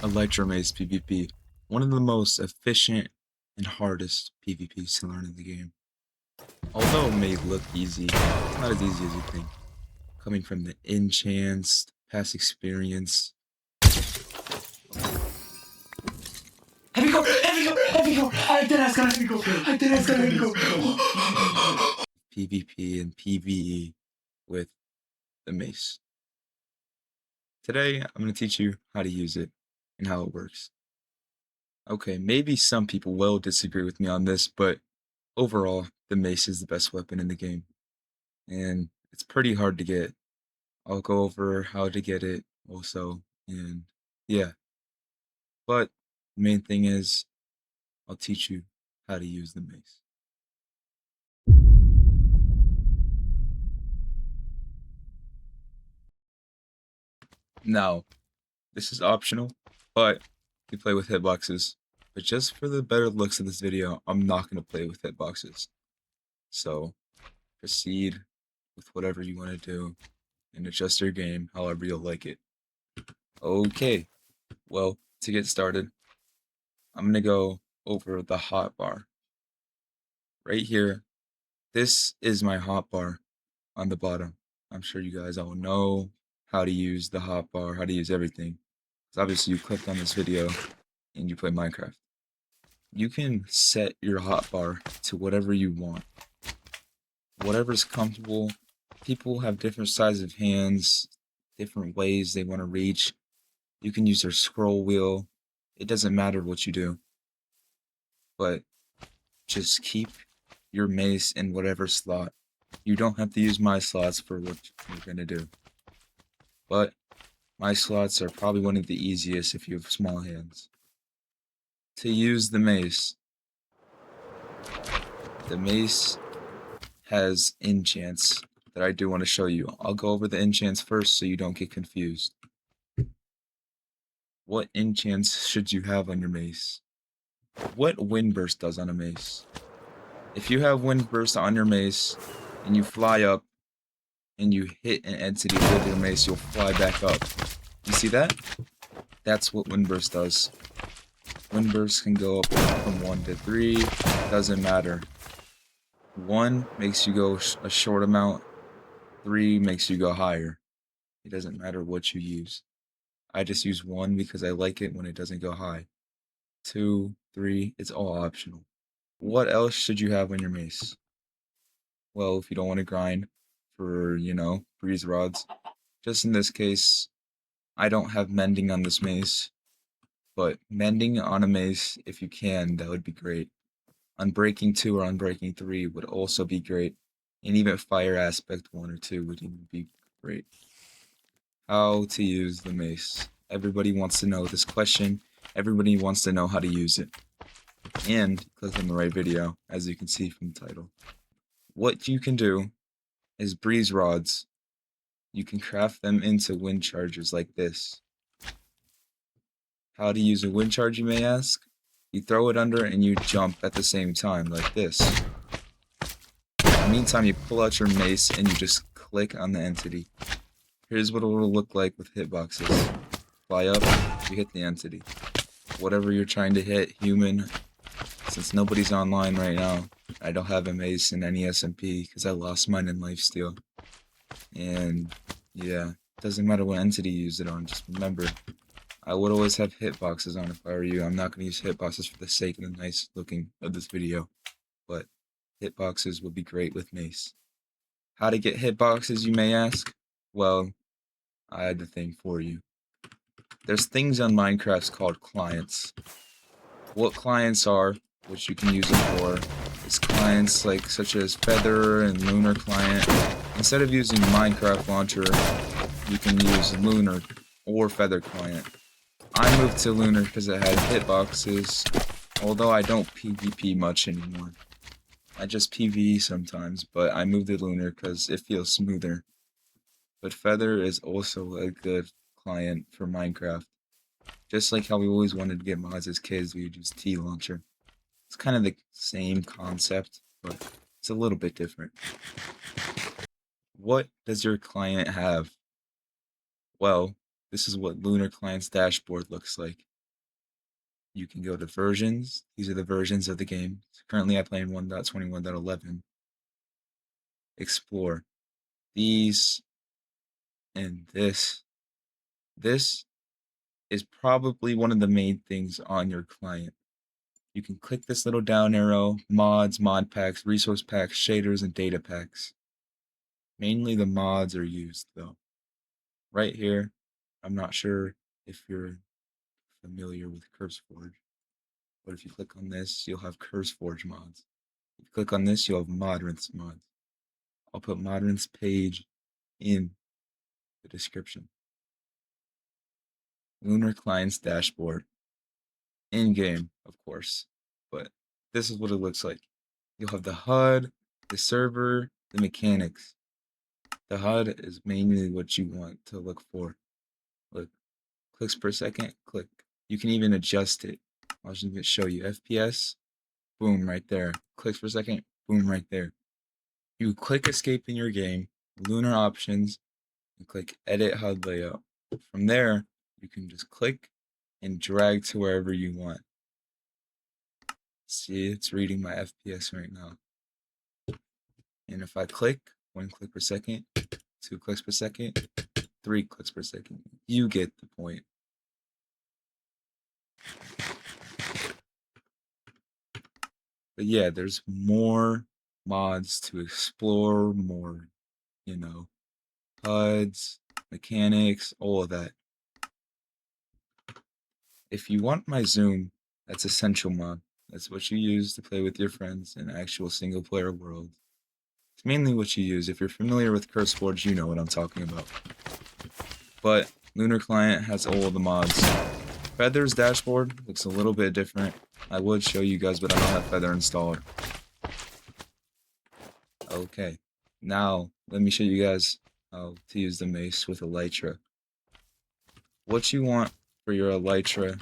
Elytra mace PvP, one of the most efficient and hardest PvPs to learn in the game. Although it may look easy, it's not as easy as you think. Coming from the enchants, past experience, Heavy core! Heavy core! Heavy core! I did ask heavy core! I did ask heavy core! PvP and PvE with the mace. Today, I'm going to teach you how to use it and how it works. Okay, maybe some people will disagree with me on this, but overall, the mace is the best weapon in the game. And it's pretty hard to get. I'll go over how to get it also, and yeah. But the main thing is, I'll teach you how to use the mace. Now, this is optional, but you play with hitboxes. But just for the better looks of this video, I'm not going to play with hitboxes. So, proceed with whatever you want to do and adjust your game however you'll like it. Okay, well, to get started, I'm going to go over the hotbar. Right here, this is my hotbar on the bottom. I'm sure you guys all know how to use the hotbar, how to use everything. So obviously you clicked on this video and you play Minecraft. You can set your hotbar to whatever you want. Whatever's comfortable. People have different sizes of hands, different ways they want to reach. You can use their scroll wheel. It doesn't matter what you do. But just keep your mace in whatever slot. You don't have to use my slots for what you're going to do. But my slots are probably one of the easiest if you have small hands. To use the mace has enchants that I do want to show you. I'll go over the enchants first so you don't get confused. What enchants should you have on your mace? What wind burst does on a mace? If you have wind burst on your mace and you fly up and you hit an entity with your mace, you'll fly back up. You see that? That's what wind burst does. Wind burst can go up from 1 to 3, doesn't matter. 1 makes you go a short amount, 3 makes you go higher. It doesn't matter what you use. I just use 1 because I like it when it doesn't go high. 2, 3, it's all optional. What else should you have on your mace? Well, if you don't want to grind for, breeze rods. Just in this case, I don't have mending on this mace. But mending on a mace, if you can, that would be great. Unbreaking 2 or Unbreaking 3 would also be great. And even Fire Aspect 1 or 2 would even be great. How to use the mace. Everybody wants to know this question. Everybody wants to know how to use it. And click on the right video, as you can see from the title. What you can do is breeze rods. You can craft them into wind charges like this. How to use a wind charge, you may ask? You throw it under and you jump at the same time, like this. In the meantime, you pull out your mace and you just click on the entity. Here's what it will look like with hitboxes. Fly up, you hit the entity. Whatever you're trying to hit, human. Since nobody's online right now, I don't have a mace in any SMP because I lost mine in lifesteal. And yeah, doesn't matter what entity you use it on, just remember, I would always have hitboxes on if I were you. I'm not going to use hitboxes for the sake of the nice looking of this video, but hitboxes would be great with mace. How to get hitboxes, you may ask? Well, I had the thing for you. There's things on Minecraft called clients. What clients are, which you can use it for, is clients such as Feather and Lunar client. Instead of using Minecraft launcher, you can use Lunar or Feather client. I moved to Lunar because it had hitboxes, although I don't PvP much anymore. I just PvE sometimes, but I moved to Lunar because it feels smoother. But Feather is also a good client for Minecraft. Just like how we always wanted to get mods as kids, we would use T-Launcher. It's kind of the same concept, but it's a little bit different. What does your client have? Well, this is what Lunar Client's dashboard looks like. You can go to versions. These are the versions of the game. Currently, I play in 1.21.11. Explore. These and this. This is probably one of the main things on your client. You can click this little down arrow, mods, mod packs, resource packs, shaders, and data packs. Mainly the mods are used though. Right here, I'm not sure if you're familiar with CurseForge, but if you click on this, you'll have CurseForge mods. If you click on this, you'll have Modrinth mods. I'll put Modrinth's page in the description. Lunar Client's dashboard. In-game, of course, but this is what it looks like. You'll have the HUD, the server, the mechanics. The HUD is mainly what you want to look for. Look, clicks per second, click. You can even adjust it. I'll just show you. FPS, boom, right there. Clicks per second, boom, right there. You click escape in your game, lunar options, and click edit HUD layout. From there, you can just click and drag to wherever you want. See, it's reading my FPS right now. And if I click, 1 click per second, 2 clicks per second, 3 clicks per second, you get the point. But yeah, there's more mods to explore, more, HUDs, mechanics, all of that. If you want my zoom, that's Essential mod. That's what you use to play with your friends in actual single-player worlds. It's mainly what you use. If you're familiar with CurseForge, you know what I'm talking about. But Lunar Client has all of the mods. Feather's dashboard looks a little bit different. I would show you guys, but I don't have Feather installed. Okay, now let me show you guys how to use the mace with elytra. What you want for your elytra,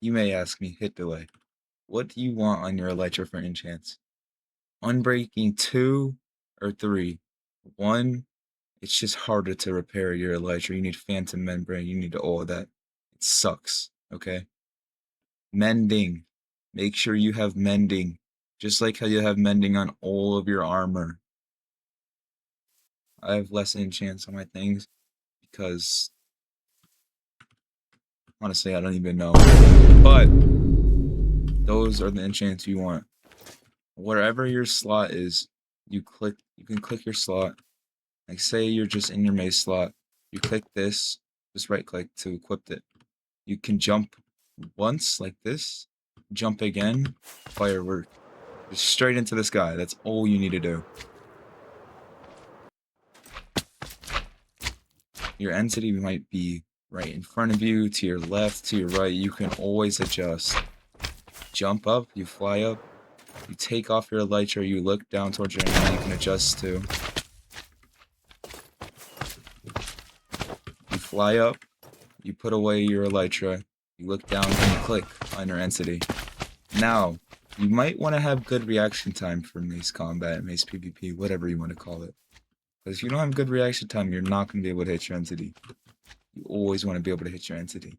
you may ask me, hit delay. What do you want on your elytra for enchants? Unbreaking 2 or 3? 1, it's just harder to repair your elytra. You need phantom membrane, you need all of that. It sucks, okay? Mending. Make sure you have mending. Just like how you have mending on all of your armor. I have less enchants on my things because honestly I don't even know. But those are the enchants you want. Wherever your slot is, you can click your slot. Like say you're just in your mace slot. You click this, just right click to equip it. You can jump once like this, jump again, firework. Just straight into the sky. That's all you need to do. Your entity might be right in front of you, to your left, to your right. You can always adjust. Jump up, you fly up, you take off your elytra, you look down towards your enemy, you can adjust to. You fly up, you put away your elytra, you look down and you click on your entity. Now, you might want to have good reaction time for mace combat, mace PvP, whatever you want to call it. Because if you don't have good reaction time, you're not going to be able to hit your entity. You always want to be able to hit your entity.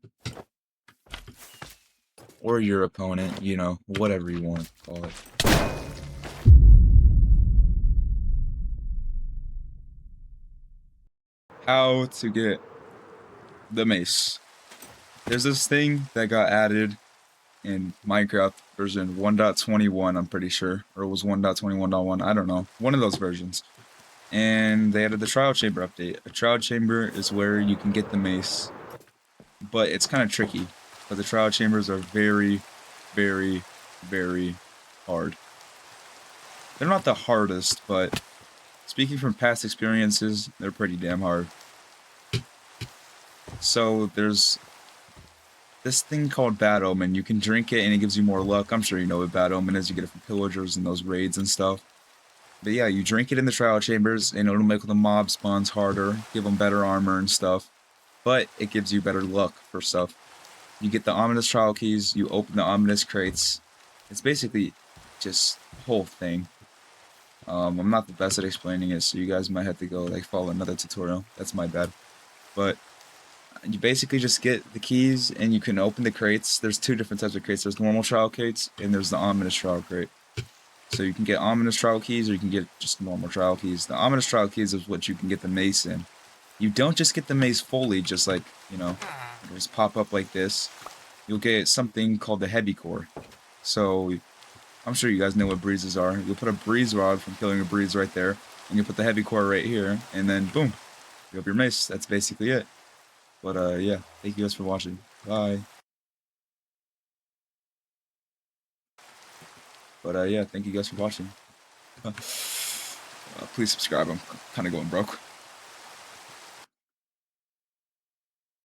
Or your opponent, whatever you want to call it. How to get the mace. There's this thing that got added in Minecraft version 1.21, I'm pretty sure. Or it was 1.21.1, I don't know. One of those versions. And they added the trial chamber update. A trial chamber is where you can get the mace, but it's kind of tricky. But the trial chambers are very, very, very hard. They're not the hardest, but speaking from past experiences, they're pretty damn hard. So there's this thing called Bad Omen. You can drink it and it gives you more luck. I'm sure you know what Bad Omen is. You get it from pillagers and those raids and stuff. But yeah, you drink it in the trial chambers and it'll make the mob spawns harder, give them better armor and stuff. But it gives you better luck for stuff. You get the ominous trial keys, you open the ominous crates. It's basically just the whole thing. I'm not the best at explaining it, so you guys might have to go follow another tutorial. That's my bad. But You basically just get the keys and you can open the crates. There's two different types of crates. There's normal trial crates and there's the ominous trial crate. So you can get ominous trial keys or you can get just normal trial keys. The ominous trial keys is what you can get the mace in. You don't just get the mace fully, just like, you know, just pop up like this. You'll get something called the heavy core. So I'm sure you guys know what breezes are. You'll put a breeze rod from killing a breeze right there, and you put the heavy core right here, and then boom, you have your mace. That's basically it. But yeah, thank you guys for watching. Bye. But yeah, thank you guys for watching. Please subscribe. I'm kind of going broke.